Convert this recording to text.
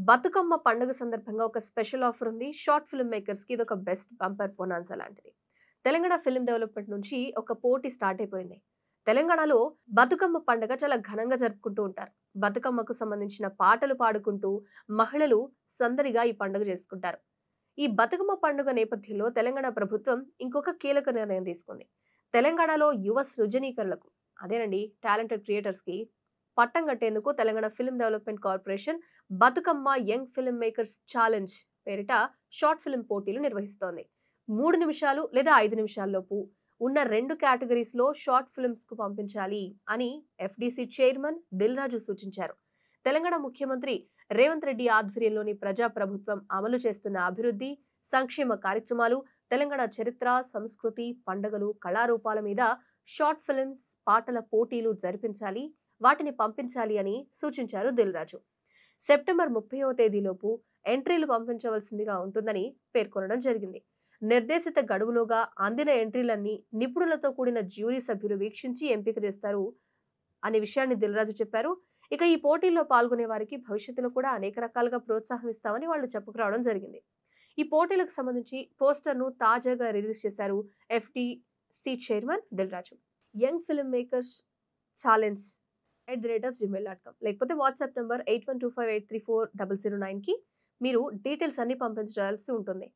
బతుకమ్మ పండుగ సందర్భంగా ఒక స్పెషల్ ఆఫర్ ఉంది. షార్ట్ ఫిల్మ్ మేకర్స్‌కి ఇదొక బెస్ట్ బంపర్ బొనాన్సా లాంటిది. తెలంగాణ ఫిల్మ్ డెవలప్‌మెంట్ నుంచి ఒక పోటీ స్టార్ట్ అయిపోయింది. తెలంగాణలో బతుకమ్మ పండుగ చాలా ఘనంగా జరుపుకుంటూ ఉంటారు. బతుకమ్మకు సంబంధించిన పాటలు పాడుకుంటూ మహిళలు సందడిగా ఈ పండుగ చేసుకుంటారు. ఈ బతుకమ్మ పండుగ నేపథ్యంలో తెలంగాణ ప్రభుత్వం ఇంకొక కీలక నిర్ణయం తీసుకుంది. తెలంగాణలో యువ సృజనీకరణలకు అదేనండి టాలెంటెడ్ క్రియేటర్స్‌కి పట్టం కట్టేందుకు Telangana film development corporation Bathukamma young film makers challenge పేరిట షార్ట్ ఫిల్మ్ పోటీలు నిర్వహిస్తోంది. 3 నిమిషాలు లేదా 5 నిమిషాల్లోపు ఉన్న 2 కేటగిరీస్‌లో షార్ట్ ఫిల్మ్స్‌కు పంపించాలి అని ఎఫ్‌డీసీ చైర్మన్ దిల్ రాజు సూచించారు. తెలంగాణ ముఖ్యమంత్రి రేవంత్ రెడ్డి ఆధ్వర్యంలోని ప్రజా ప్రభుత్వం అమలు చేస్తున్న అభివృద్ధి, సంక్షేమ కార్యక్రమాలు, తెలంగాణ చరిత్ర, సంస్కృతి, పండుగలు, కళారూపాల మీద షార్ట్ ఫిల్మ్స్, పాటల పోటీలు జరిపించాలి, వాటిని పంపించాలి అని సూచించారు దిల్ రాజు. సెప్టెంబర్ 30వ తేదీలోపు ఎంట్రీలు పంపించవలసిందిగా ఉంటుందని పేర్కొనడం జరిగింది. నిర్దేశిత గడువులోగా అందిన ఎంట్రీలన్నీ నిపుణులతో కూడిన జ్యూరీ సభ్యులు వీక్షించి ఎంపిక చేస్తారు అనే విషయాన్ని దిల్రాజు చెప్పారు. ఇక ఈ పోటీల్లో పాల్గొనే వారికి భవిష్యత్తులో కూడా అనేక రకాలుగా ప్రోత్సాహం ఇస్తామని వాళ్ళు చెప్పుకురావడం జరిగింది. ఈ పోటీలకు సంబంధించి పోస్టర్ను తాజాగా రిలీజ్ చేశారు FDC chairman Dil Raju. Young film makers challenge @gmail.com లేకపోతే వాట్సాప్ నంబర్ 8125834009కి మీరు డీటెయిల్స్ అన్ని పంపించాల్సి ఉంటుంది.